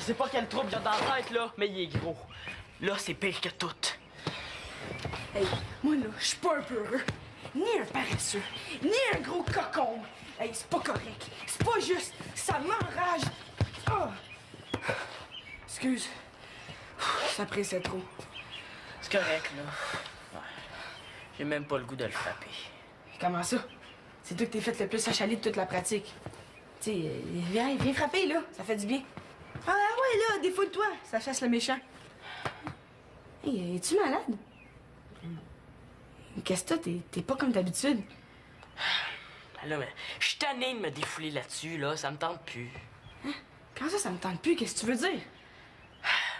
sais pas quel trouble il y a dans la tête, là, mais il est gros. Là, c'est pire que tout. Hey, moi, là, je suis pas un peureux, ni un paresseux, ni un gros cocon. Hey, c'est pas correct. C'est pas juste. Ça m'enrage. Oh. Excuse. Ça pressait trop. C'est correct, là. Ouais. J'ai même pas le goût de le frapper. Comment ça? C'est toi que t'es fait le plus achaler de toute la pratique. Tu sais, viens frapper, là. Ça fait du bien. Ah ouais, là, défoule-toi. Ça chasse le méchant. Hey, es-tu malade? Qu'est-ce que t'as? T'es pas comme d'habitude. Là, mais je suis tanné de me défouler là-dessus, là. Ça me tente plus. Hein? Comment ça me tente plus? Qu'est-ce que tu veux dire?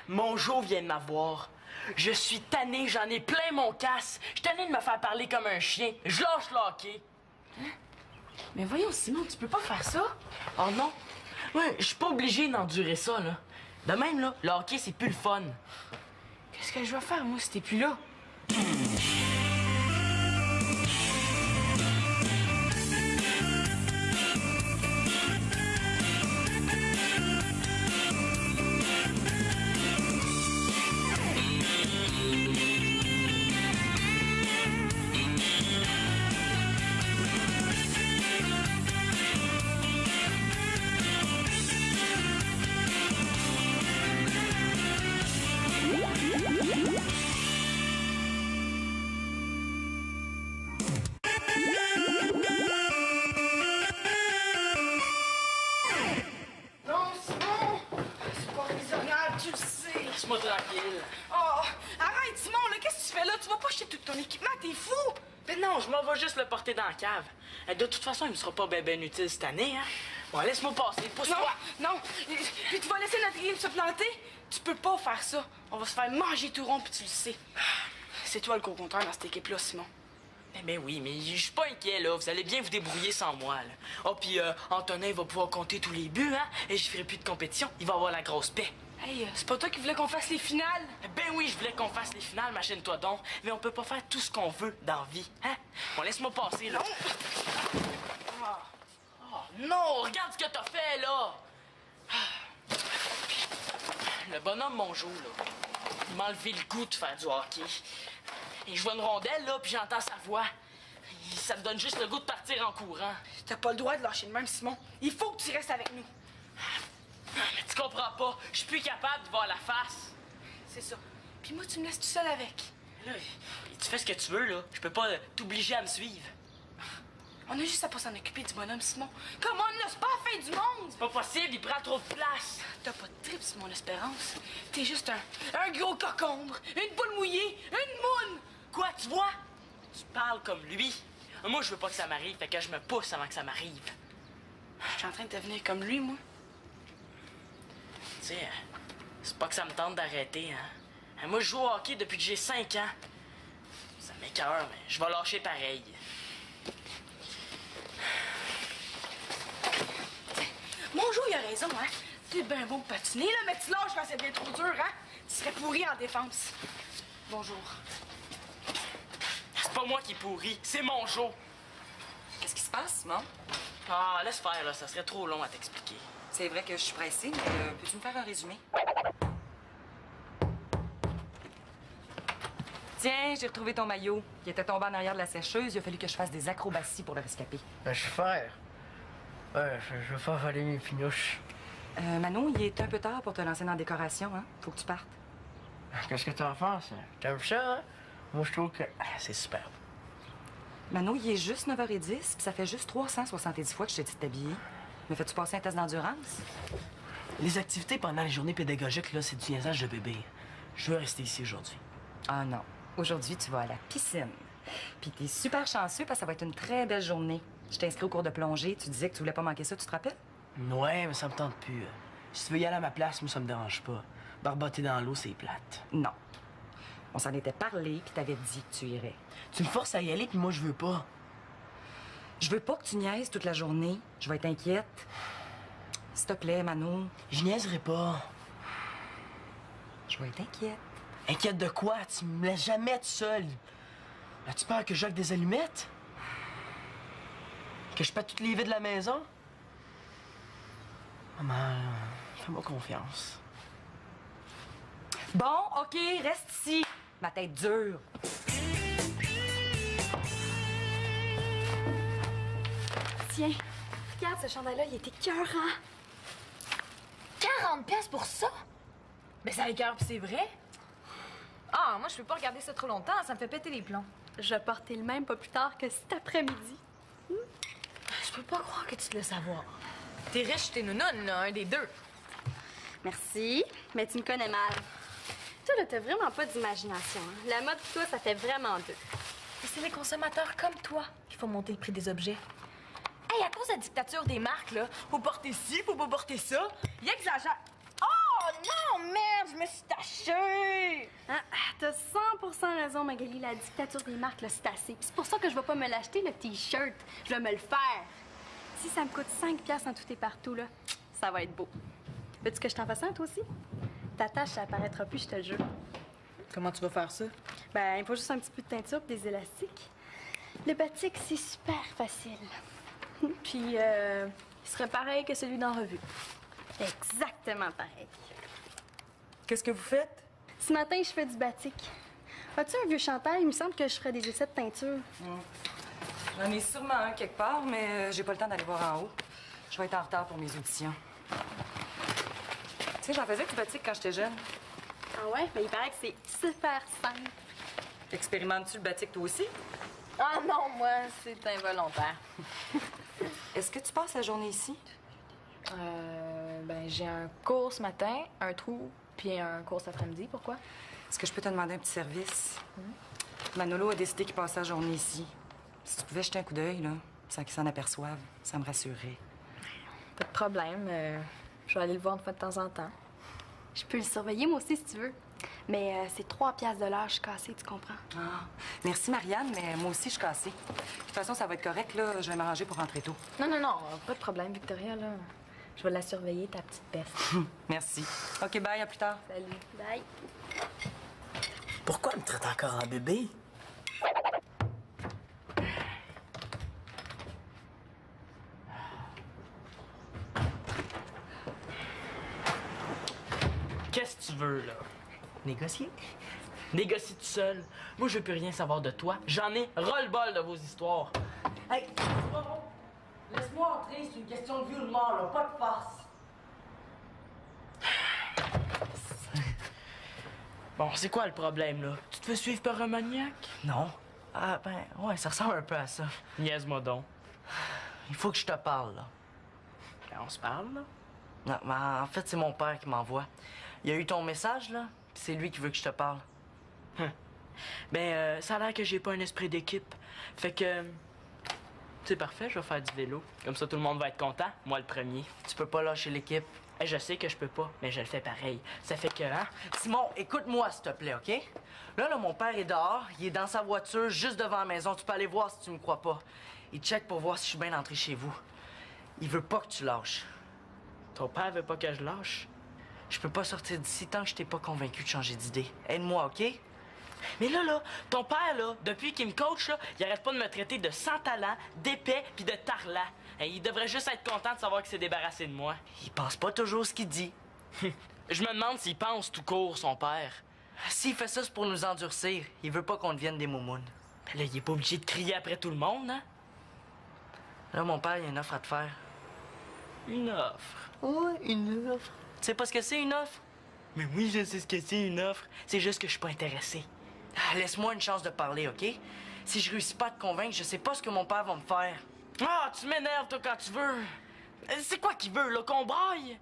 Mon Jo vient de m'avoir. Je suis tanné, j'en ai plein mon casse. Je suis tanné de me faire parler comme un chien. Je lâche le hockey. Hein? Mais voyons, Simon, tu peux pas faire ça. Oh non? Ouais, je suis pas obligé d'endurer ça, là. De même, là, le hockey, c'est plus le fun. Qu'est-ce que je vais faire, moi, si t'es plus là? Laisse-moi tranquille. Oh, arrête, Simon, là, qu'est-ce que tu fais là? Tu vas pas jeter tout ton équipement, t'es fou! Mais non, je m'en vais juste le porter dans la cave. De toute façon, il me sera pas ben utile cette année, hein. Bon, laisse-moi passer, pousse-toi. Non, puis tu vas laisser notre game se planter? Tu peux pas faire ça. On va se faire manger tout rond, puis tu le sais. C'est toi le co-compteur dans cette équipe-là, Simon. Ben oui, mais je suis pas inquiet, là. Vous allez bien vous débrouiller sans moi, là. Oh, puis Antonin va pouvoir compter tous les buts, hein. Et je ferai plus de compétition. Il va avoir la grosse paix. Hey, c'est pas toi qui voulais qu'on fasse les finales? Ben oui, je voulais qu'on fasse les finales, machine-toi donc. Mais on peut pas faire tout ce qu'on veut dans la vie, hein? Bon, laisse-moi passer, là. Oh, non, regarde ce que t'as fait, là! Le bonhomme, mon Jo, là, il m'a enlevé le goût de faire du hockey. Et je vois une rondelle, là, puis j'entends sa voix. Ça me donne juste le goût de partir en courant. T'as pas le droit de lâcher de même, Simon. Il faut que tu restes avec nous. Mais tu comprends pas, je suis plus capable de voir la face. C'est ça. Puis moi, tu me laisses tout seul avec. Là, tu fais ce que tu veux, là. Je peux pas t'obliger à me suivre. On a juste à pas s'en occuper du bonhomme, Simon. Comment on c'est pas la fin du monde! C'est pas possible, il prend trop de place. T'as pas de trip, Simon Espérance. T'es juste un gros cocombre, une boule mouillée, une moune! Quoi, tu vois? Tu parles comme lui. Moi, je veux pas que ça m'arrive, fait que je me pousse avant que ça m'arrive. Je suis en train de devenir comme lui, moi. Tu sais, c'est pas que ça me tente d'arrêter, hein. Moi, je joue au hockey depuis que j'ai 5 ans. Ça m'écoeure, mais je vais lâcher pareil. Mon Jo, il a raison, hein. T'es bien bon de patiner, là, mais tu lâches quand c'est bien trop dur, hein. Tu serais pourri en défense. Bonjour. C'est pas moi qui pourris, c'est mon Jo. Qu'est-ce qui se passe, Simon? Ah, laisse faire, là, ça serait trop long à t'expliquer. C'est vrai que je suis pressée, mais peux-tu me faire un résumé? Tiens, j'ai retrouvé ton maillot. Il était tombé en arrière de la sécheuse. Il a fallu que je fasse des acrobaties pour le rescaper. Ben, je vais faire. Ouais, je vais faire valer mes pinouches. Manon, il est un peu tard pour te lancer dans la décoration, hein? Faut que tu partes. Qu'est-ce que t'en penses? T'aimes ça, hein? Moi, je trouve que c'est superbe. Manon, il est juste 9h10, puis ça fait juste 370 fois que je t'ai dit de t'habiller. Me fais-tu passer un test d'endurance? Les activités pendant les journées pédagogiques, là, c'est du niaisage de bébé. Je veux rester ici aujourd'hui. Ah non. Aujourd'hui, tu vas à la piscine. Puis t'es super chanceux parce que ça va être une très belle journée. Je t'ai inscrit au cours de plongée. Tu disais que tu voulais pas manquer ça, tu te rappelles? Ouais, mais ça me tente plus. Si tu veux y aller à ma place, moi, ça me dérange pas. Barboter dans l'eau, c'est plate. Non. On s'en était parlé, puis t'avais dit que tu irais. Tu me forces à y aller, puis moi, je veux pas. Je veux pas que tu niaises toute la journée. Je vais être inquiète. S'il te plaît, Manon. Je niaiserai pas. Je vais être inquiète. Inquiète de quoi? Tu me laisses jamais tout seul. As-tu peur que je jogue des allumettes? Que je pète toutes les vies de la maman? Maman, fais-moi confiance. Bon, OK, reste ici. Ma tête dure. Tiens, regarde ce chandail-là, il était écœurant. 40$ pour ça? Mais ça écœure, pis c'est vrai? Ah, moi, je peux pas regarder ça trop longtemps, ça me fait péter les plombs. Je vais porter le même pas plus tard que cet après-midi. Je peux pas croire que tu te laisses avoir. T'es riche, t'es nounoune, là, un des deux. Merci, mais tu me connais mal. Toi, là, t'as vraiment pas d'imagination. Hein? La mode, toi, ça fait vraiment deux. Et c'est les consommateurs comme toi qui font monter le prix des objets. Hey, à cause de la dictature des marques, là, faut porter ci, faut pas porter ça, ils exagèrent. Oh non, merde, je me suis tachée! Ah, t'as 100% raison, Magali. La dictature des marques, là, c'est assez. C'est pour ça que je vais pas me l'acheter, le T-shirt. Je vais me le faire. Si ça me coûte 5$ en tout et partout, là, ça va être beau. Veux-tu que je t'en fasse un, toi aussi? Ta tache, ça apparaîtra plus, je te le jure. Comment tu vas faire ça? Ben, il faut juste un petit peu de teinture et des élastiques. Le batik, c'est super facile. Puis, il serait pareil que celui d'en revue. Exactement pareil. Qu'est-ce que vous faites? Ce matin, je fais du batik. As-tu un vieux chandail? Il me semble que je ferais des essais de teinture. J'en ai sûrement un quelque part, mais j'ai pas le temps d'aller voir en haut. Je vais être en retard pour mes auditions. Tu sais, j'en faisais du batik quand j'étais jeune. Ah ouais? Mais il paraît que c'est super simple. Expérimentes-tu le batik toi aussi? Ah non, moi, c'est involontaire. Est-ce que tu passes la journée ici? Ben, j'ai un cours ce matin, un trou, puis un cours cet après-midi. Pourquoi? Est-ce que je peux te demander un petit service? Manolo a décidé qu'il passait la journée ici. Si tu pouvais jeter un coup d'œil, là, sans qu'il s'en aperçoive, ça me rassurerait. Pas de problème. Je vais aller le voir une fois de temps en temps. Je peux le surveiller, moi aussi, si tu veux. Mais c'est 3$ de l'heure, je suis cassée, tu comprends? Ah, merci Marianne, mais moi aussi je suis cassée. De toute façon, ça va être correct, là. Je vais m'arranger pour rentrer tôt. Non, pas de problème, Victoria, là. Je vais la surveiller, ta petite peste. Merci. OK, bye, à plus tard. Salut. Bye. Pourquoi elle me traite encore en bébé? Qu'est-ce que tu veux, là? Négocier? Négocie tout seul. Moi, je veux plus rien savoir de toi. J'en ai ras-le-bol de vos histoires. Hey, laisse-moi entrer, c'est une question de vie ou de mort, là, pas de farce. Bon, c'est quoi le problème, là? Tu te fais suivre par un maniaque? Non. Ah, ben, ouais, ça ressemble un peu à ça. Niaise-moi donc. Il faut que je te parle, là. Ben, on se parle, là? Non, mais en fait, c'est mon père qui m'envoie. Il a eu ton message, là, puis c'est lui qui veut que je te parle. Ben, ça a l'air que j'ai pas un esprit d'équipe. Fait que... C'est parfait, je vais faire du vélo. Comme ça, tout le monde va être content. Moi, le premier. Tu peux pas lâcher l'équipe. Hey, je sais que je peux pas, mais je le fais pareil. Ça fait que, hein? Simon, écoute-moi, s'il te plaît, OK? Là, mon père est dehors. Il est dans sa voiture, juste devant la maison. Tu peux aller voir si tu me crois pas. Il check pour voir si je suis bien entré chez vous. Il veut pas que tu lâches. Ton père veut pas que je lâche. Je peux pas sortir d'ici tant que je t'ai pas convaincu de changer d'idée. Aide-moi, OK? Mais là, ton père, là, depuis qu'il me coach, là, il arrête pas de me traiter de sans talent, d'épais puis de tarlat. Hey, il devrait juste être content de savoir qu'il s'est débarrassé de moi. Il pense pas toujours ce qu'il dit. Je me demande s'il pense tout court, son père. S'il fait ça, c'est pour nous endurcir. Il veut pas qu'on devienne des moumounes. Ben là, il est pas obligé de crier après tout le monde, hein? Là, mon père, il a une offre à te faire. Une offre. Ouais, une offre. Tu sais pas ce que c'est, une offre? Mais oui, je sais ce que c'est, une offre. C'est juste que je suis pas intéressé. Ah, laisse-moi une chance de parler, OK? Si je réussis pas à te convaincre, je sais pas ce que mon père va me faire. Ah, tu m'énerves, toi, quand tu veux. C'est quoi qu'il veut, là, qu'on braille?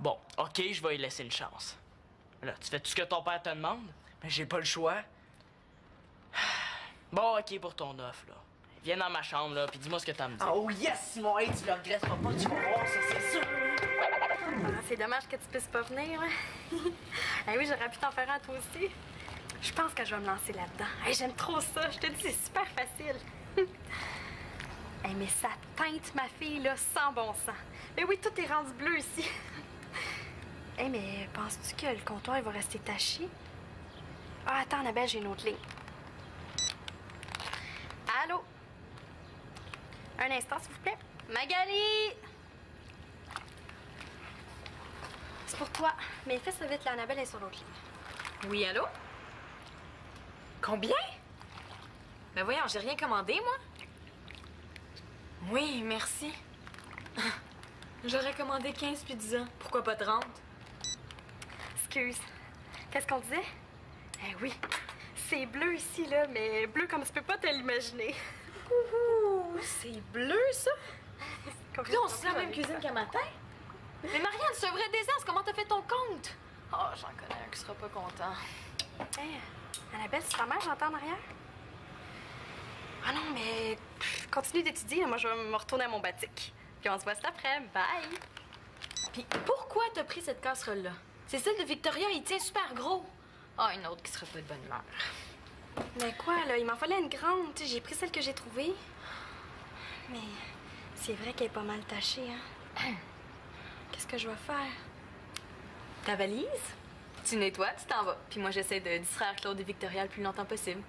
Bon, OK, je vais lui laisser une chance. Là, tu fais tout ce que ton père te demande? Mais j'ai pas le choix. Bon, OK, pour ton offre, là. Viens dans ma chambre, là, puis dis-moi ce que t'as à me dire. Oh yes, Simon, hey, tu le regretteras pas, tu vas voir ça, c'est sûr. Ah, c'est dommage que tu puisses pas venir. Hein? Eh oui, j'aurais pu t'en faire un toi aussi. Je pense que je vais me lancer là-dedans. Hey, j'aime trop ça. Je te dis, c'est super facile. Hey, mais ça teinte ma fille, là, sans bon sens. Mais oui, tout est rendu bleu ici. Hey, mais penses-tu que le comptoir il va rester taché? Ah, attends, Annabelle, j'ai une autre ligne. Allô? Un instant, s'il vous plaît. Magali! C'est pour toi. Mais fais ça vite, là, Annabelle est sur l'autre ligne. Oui, allô? Combien? Ben voyons, j'ai rien commandé, moi. Oui, merci. J'aurais commandé 15 pizzas. Pourquoi pas 30? Excuse. Qu'est-ce qu'on disait? Eh oui, c'est bleu ici, là, mais bleu comme tu peux pas te l'imaginer. Ouh, c'est bleu, ça? Puis là, on se fait la même cuisine. cuisine qu'à matin? Mais Marianne, c'est un vrai désastre. Comment t'as fait ton compte? Oh, j'en connais un qui sera pas content. Hey, Annabelle, c'est ta mère, j'entends en arrière? Ah non, mais continue d'étudier. Moi, je vais me retourner à mon batik. Puis on se voit cet après. Bye! Puis pourquoi t'as pris cette casserole-là? C'est celle de Victoria, il tient super gros. Ah, une autre qui sera pas de bonne humeur. Mais quoi, là? Il m'en fallait une grande. Tu sais, j'ai pris celle que j'ai trouvée. Mais c'est vrai qu'elle est pas mal tachée, hein? Qu'est-ce que je vais faire? Ta valise? Tu nettoies, tu t'en vas. Puis moi, j'essaie de distraire Claude et Victoria le plus longtemps possible.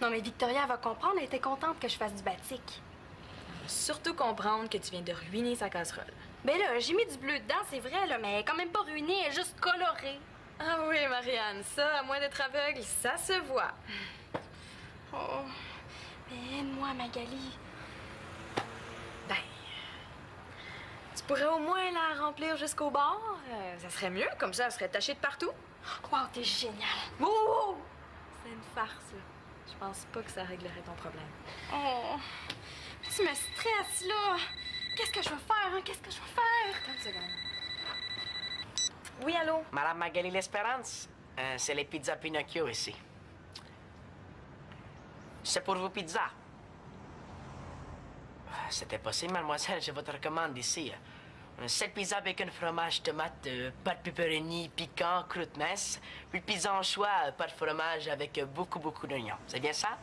Non, mais Victoria, elle va comprendre. Elle était contente que je fasse du batik. Surtout comprendre que tu viens de ruiner sa casserole. Ben là, j'ai mis du bleu dedans, c'est vrai, là, mais elle est quand même pas ruinée, elle est juste colorée. Ah oui, Marianne, ça, à moins d'être aveugle, ça se voit. Oh, mais aide-moi, Magali. Ben, tu pourrais au moins la remplir jusqu'au bord. Ça serait mieux, comme ça, elle serait tachée de partout. Wow, t'es génial. Wow! C'est une farce, là. Je pense pas que ça réglerait ton problème. Oh, tu me stresses, là. Qu'est-ce que je vais faire, hein? Qu'est-ce que je vais faire? 30 secondes. Oui, allô? Madame Magali l'Espérance, c'est les pizzas Pinocchio ici. C'est pour vos pizzas. C'était possible, mademoiselle, j'ai votre commande ici. 7 pizzas bacon, fromage, tomate, pâte pepperoni, piquant, croûte mince. Puis pizza en choix, pâte fromage avec beaucoup d'oignons. C'est bien ça?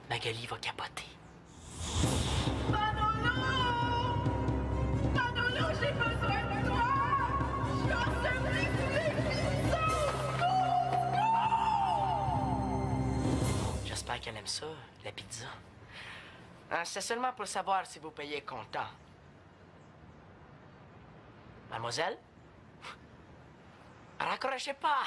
Magali va capoter. J'espère qu'elle aime ça, la pizza. C'est seulement pour savoir si vous payez comptant. Mademoiselle? Raccrochez pas!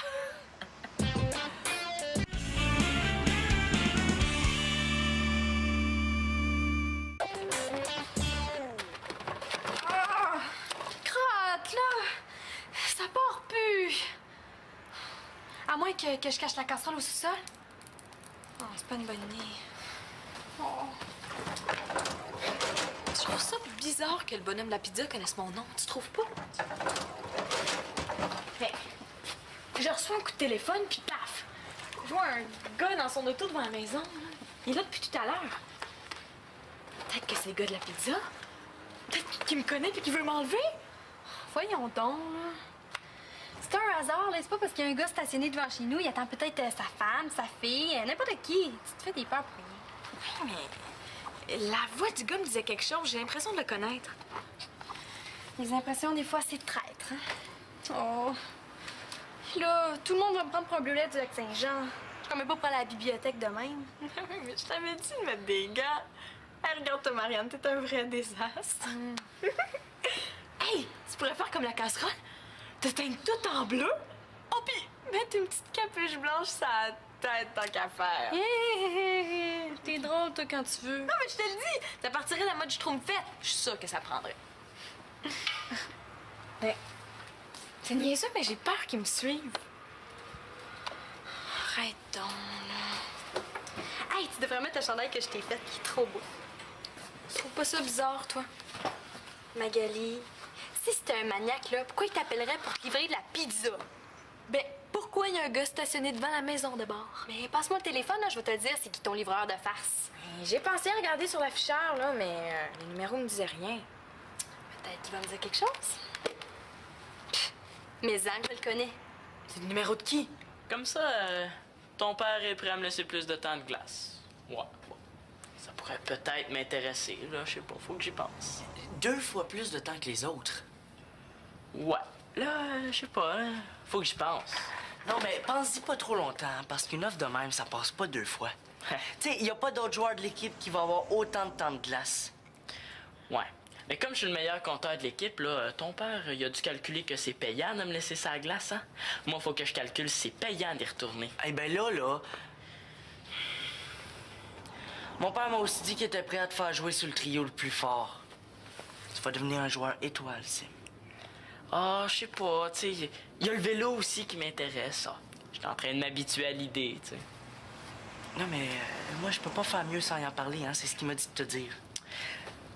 Crotte, là! Ça part plus! À moins que je cache la casserole au sous-sol. Oh, c'est pas une bonne idée. Oh. Je trouve ça bizarre que le bonhomme de la pizza connaisse mon nom. Tu trouves pas? Hey, je reçois un coup de téléphone, puis paf! Je vois un gars dans son auto devant la maison. Il est là depuis tout à l'heure. Peut-être que c'est le gars de la pizza. Peut-être qu'il me connaît puis qu'il veut m'enlever. Voyons donc, là. C'est un hasard, là. C'est pas parce qu'il y a un gars stationné devant chez nous. Il attend peut-être sa femme, sa fille, n'importe qui. Tu te fais des peurs pour rien. Oui, mais la voix du gars me disait quelque chose. J'ai l'impression de le connaître. Les impressions, des fois, c'est traître. Hein? Oh. Là, tout le monde va me prendre pour un bleulet du Lac-Saint-Jean. Je suis quand même pas pour aller à la bibliothèque de même. Mais je t'avais dit de mettre des gants. Hey, regarde-toi, Marianne, t'es un vrai désastre. Hey, tu pourrais faire comme la casserole. Te teindre tout en bleu. Oh, puis mettre une petite capuche blanche sur la tête, tant qu'à faire. T'es drôle, toi, quand tu veux. Non, mais je te le dis, ça partirait de la mode Schtroumpfette. Je suis sûre que ça prendrait. Mais c'est niaiseux, mais j'ai peur qu'ils me suivent. Arrête donc, là. Hey, tu devrais mettre le chandail que je t'ai fait, qui est trop beau. Tu trouves pas ça bizarre, toi? Magali, si c'était un maniaque, là, pourquoi il t'appellerait pour te livrer de la pizza? Ben, pourquoi il y a un gars stationné devant la maison d'abord? Mais passe-moi le téléphone, là, je vais te le dire, c'est qui ton livreur de farce. J'ai pensé à regarder sur l'afficheur, là, mais les numéros me disaient rien. Peut-être qu'il va me dire quelque chose. Pff, mais Zang, je le connais. C'est le numéro de qui? Comme ça, ton père est prêt à me laisser plus de temps de glace. Ouais. Ça pourrait peut-être m'intéresser, là. Je sais pas, faut que j'y pense. 2 fois plus de temps que les autres. Ouais. Là, je sais pas, hein. Faut que j'y pense. Non, mais pense-y pas trop longtemps, hein, parce qu'une offre de même, ça passe pas 2 fois. Tu sais, il y a pas d'autres joueurs de l'équipe qui vont avoir autant de temps de glace. Ouais. Mais comme je suis le meilleur compteur de l'équipe, là, ton père, il a dû calculer que c'est payant de me laisser ça à la glace, hein? Moi, faut que je calcule si c'est payant d'y retourner. Eh ben là... Mon père m'a aussi dit qu'il était prêt à te faire jouer sur le trio le plus fort. Tu vas devenir un joueur étoile, Sim. Ah, je sais pas, tu sais, il y a le vélo aussi qui m'intéresse, ça. J'étais en train de m'habituer à l'idée, tu sais. Non, mais moi, je peux pas faire mieux sans y en parler, hein. C'est ce qu'il m'a dit de te dire.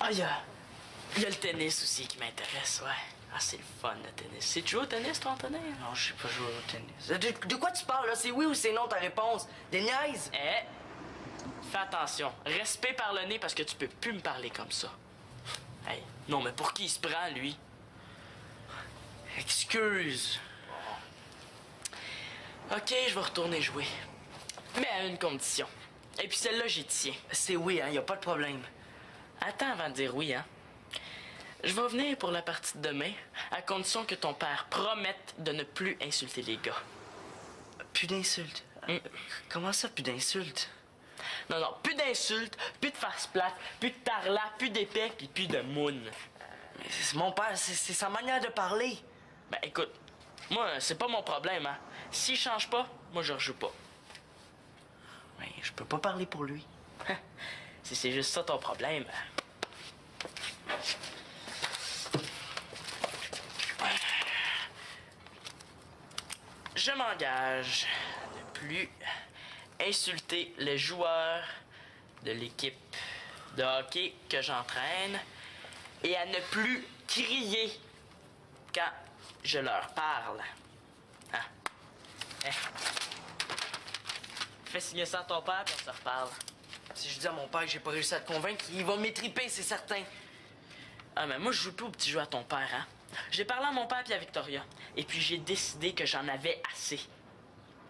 Ah, il y a le tennis aussi qui m'intéresse, ouais. Ah, c'est le fun, le tennis. C'est tu joues au tennis, toi, Antonin? Non, je sais pas jouer au tennis. De quoi tu parles, là? C'est oui ou c'est non ta réponse? Des niaises? Fais attention. Respect par le nez parce que tu peux plus me parler comme ça. Hey, non, mais pour qui il se prend, lui? Excuse. OK, je vais retourner jouer. Mais à une condition. Et puis celle-là, j'y tiens. C'est oui, hein, y a pas de problème. Attends avant de dire oui, hein. Je vais venir pour la partie de demain, à condition que ton père promette de ne plus insulter les gars. Plus d'insultes? Comment ça, plus d'insultes? Non, plus d'insultes, plus de farce plate, plus de tarlat, plus d'épais, puis plus de moune. Mais c'est mon père, c'est sa manière de parler. Ben écoute, moi, c'est pas mon problème, hein. S'il change pas, moi je rejoue pas. Mais je peux pas parler pour lui. Si c'est juste ça ton problème. Je m'engage à ne plus insulter les joueurs de l'équipe de hockey que j'entraîne et à ne plus crier quand je leur parle. Hein? Fais signer ça à ton père puis on se reparle. Si je dis à mon père que j'ai pas réussi à te convaincre, il va m'étriper, c'est certain. Ah, mais moi, je joue plus au petit jeu à ton père, hein? J'ai parlé à mon père puis à Victoria. Et puis, j'ai décidé que j'en avais assez.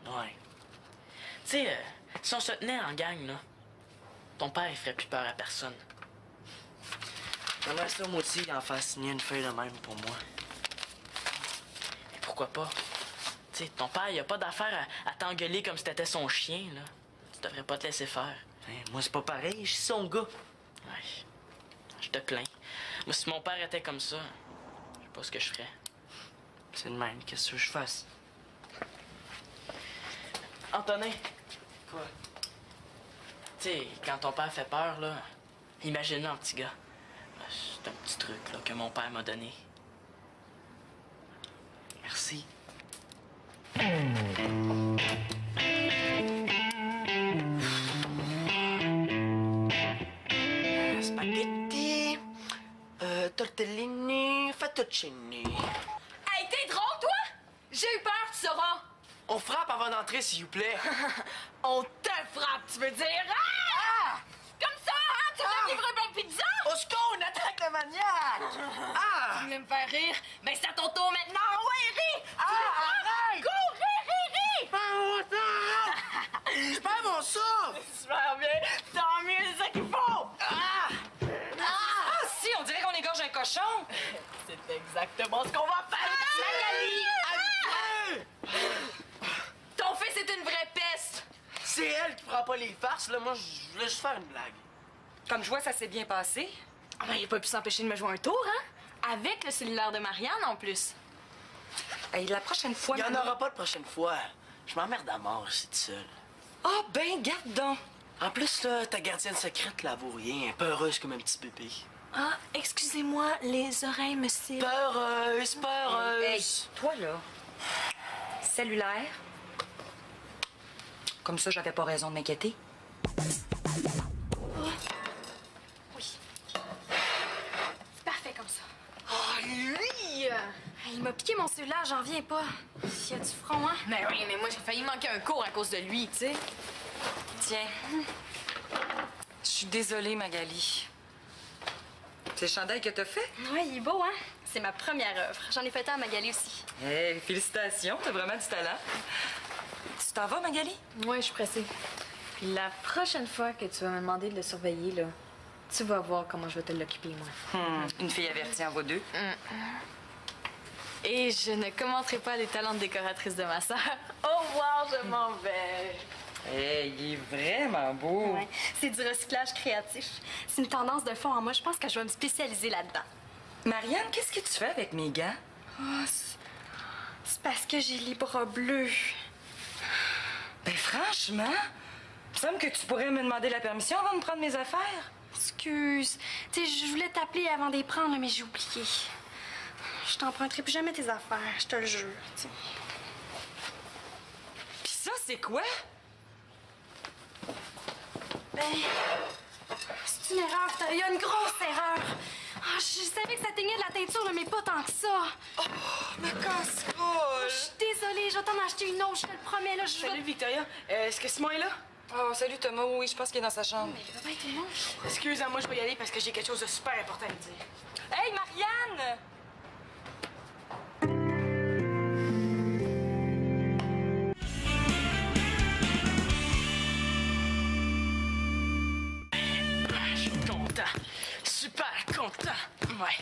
Ouais. Tu sais, si on se tenait en gang, là, ton père, il ferait plus peur à personne. J'aimerais ça, moi aussi, en faire signer une feuille de même pour moi. Mais pourquoi pas? Tu sais, ton père, il a pas d'affaire à t'engueuler comme si t'étais son chien, là. Tu devrais pas te laisser faire. Moi, c'est pas pareil, je suis son gars. Ouais. Je te plains. Moi, si mon père était comme ça, je sais pas ce que je ferais. C'est le même, qu'est-ce que je fasse? Antonin, Quoi? tu sais, quand ton père fait peur, là, imagine un petit gars. C'est un petit truc, là, que mon père m'a donné. Merci. Spaghetti, tortellini, fettuccini. Hey, t'es drôle, toi? J'ai eu peur, tu sauras. On frappe avant d'entrer, s'il vous plaît. On te frappe, tu veux dire? Ah! Comme ça, hein? Tu veux me livrer plein de pizza? Au secours, une attaque de maniaque! Ah! Tu voulais me faire rire? Ben, c'est à ton tour maintenant. Ouais, ris! Arrête! Cours, ris! Je perds mon souffle! Super bien. Tant mieux, c'est ça qu'il faut. Ah! Ah, si, on dirait qu'on égorge un cochon! C'est exactement ce qu'on va faire. Ton fils est une vraie peste. C'est elle qui prend pas les farces, là. Moi, je voulais juste faire une blague. Comme je vois, ça s'est bien passé. Ah ben, il a pas pu s'empêcher de me jouer un tour, hein? Avec le cellulaire de Marianne, en plus. Hey, la prochaine fois... Il y en Maman- aura pas de prochaine fois. Je m'emmerde à mort, je suis toute seule. Ah, ben, garde donc. En plus, là, ta gardienne secrète, là, vaut rien. Peureuse comme un petit bébé. Ah, excusez-moi, les oreilles me cillent. Peureuse, peureuse. Hey, toi, là, cellulaire. Comme ça, j'avais pas raison de m'inquiéter. C'est parfait comme ça. Oh, lui! Il m'a piqué mon cellulaire, j'en viens pas. S'il y a du front, hein? Mais oui, mais moi, j'ai failli manquer un cours à cause de lui, tu sais. Tiens. Je suis désolée, Magali. C'est le chandail que t'as fait? Oui, il est beau, hein? C'est ma première œuvre. J'en ai fait un à Magali aussi. Hey, félicitations, t'as vraiment du talent. Tu t'en vas, Magali? Ouais, je suis pressée. Puis la prochaine fois que tu vas me demander de le surveiller, là, tu vas voir comment je vais te l'occuper, moi. Une fille avertie en vaut deux. Et je ne commenterai pas les talents de décoratrice de ma sœur. Au revoir, je m'en vais. Hey, il est vraiment beau. Ouais, c'est du recyclage créatif. C'est une tendance de fond en moi. Je pense que je vais me spécialiser là-dedans. Marianne, qu'est-ce que tu fais avec mes gants? Oh, c'est parce que j'ai les bras bleus. Ben franchement, il me semble que tu pourrais me demander la permission avant de prendre mes affaires. Excuse. Tu sais, je voulais t'appeler avant de les prendre, là, mais j'ai oublié. Je t'emprunterai plus jamais tes affaires, je te le jure. T'sais. Puis ça, c'est quoi? Ben, c'est une erreur, il y a une grosse erreur. Ah, je savais que ça teignait de la teinture, là, mais pas tant que ça. Oh, ma casserole! Je suis désolée, je vais t'en acheter une autre, je te le promets. Là, Salut, Victoria. Est-ce que Simon est là? Oh, salut Thomas, oui, je pense qu'il est dans sa chambre. Mais il va pas être tout le monde. Excuse-moi, je vais y aller parce que j'ai quelque chose de super important à lui dire. Hey, Marianne! Je suis content. Super content. Ouais.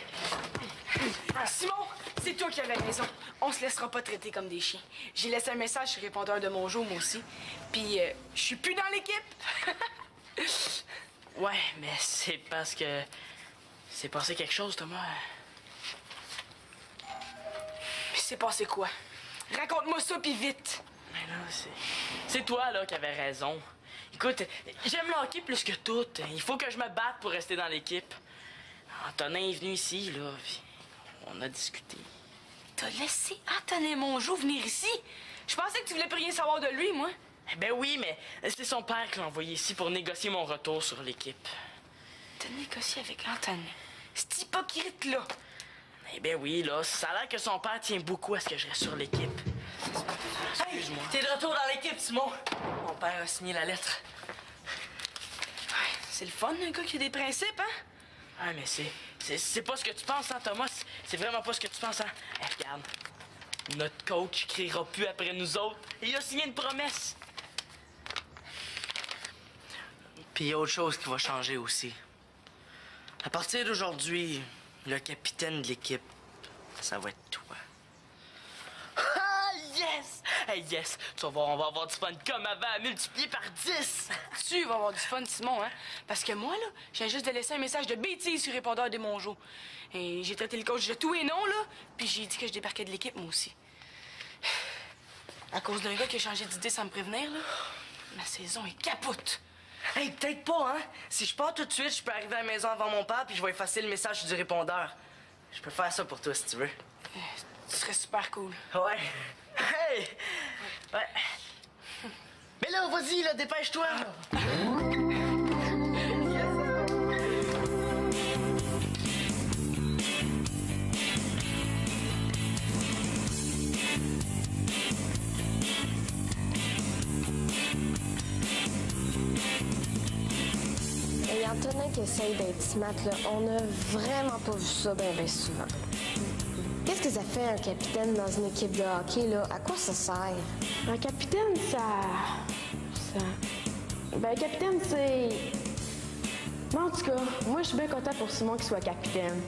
Simon, c'est toi qui avais raison. On se laissera pas traiter comme des chiens. J'ai laissé un message sur le répondeur de mon jour, moi aussi. Puis, je suis plus dans l'équipe. Ouais, mais c'est parce que... C'est passé quelque chose, Thomas. Puis c'est passé quoi? Raconte-moi ça, puis vite. Mais là, c'est toi, là, qui avais raison. Écoute, j'aime le hockey plus que tout. Il faut que je me batte pour rester dans l'équipe. Antonin est venu ici, là, puis on a discuté. T'as laissé Antonin Mongeau venir ici? Je pensais que tu voulais plus rien savoir de lui, moi. Eh ben oui, mais c'est son père qui l'a envoyé ici pour négocier mon retour sur l'équipe. T'as négocié avec Antonin. C'est hypocrite-là. Eh ben oui, là, ça a l'air que son père tient beaucoup à ce que je reste sur l'équipe. Excuse-moi. T'es de retour dans l'équipe, Simon. Mon père a signé la lettre. C'est le fun, un gars qui a des principes, hein? Ah, mais c'est pas ce que tu penses, hein, Thomas? C'est vraiment pas ce que tu penses, hein? Eh, regarde, notre coach criera plus après nous autres. Il a signé une promesse. Puis il y a autre chose qui va changer aussi. À partir d'aujourd'hui, le capitaine de l'équipe, ça va être toi. Ah, yes! Hey, yes! Tu vas voir, on va avoir du fun comme avant, multiplié par 10! Tu vas avoir du fun, Simon, hein? Parce que moi, là, je viens juste de laisser un message de bêtise sur le répondeur des Mongeau. Et j'ai traité le coach de tout et non, là, puis j'ai dit que je débarquais de l'équipe, moi aussi. À cause d'un gars qui a changé d'idée sans me prévenir, là, ma saison est capote. Hey, peut-être pas, hein? Si je pars tout de suite, je peux arriver à la maison avant mon père puis je vais effacer le message du répondeur. Je peux faire ça pour toi si tu veux. Tu serais super cool. Ouais. Hey! Ouais. Mais là, vas-y, là, dépêche-toi. Et Antonin qui essaye d'être smart, là, on a vraiment pas vu ça ben souvent. Qu'est-ce que ça fait un capitaine dans une équipe de hockey, là? À quoi ça sert? Un capitaine, Ben, un capitaine, c'est... Mais en tout cas, moi, je suis bien content pour Simon qu'il soit capitaine.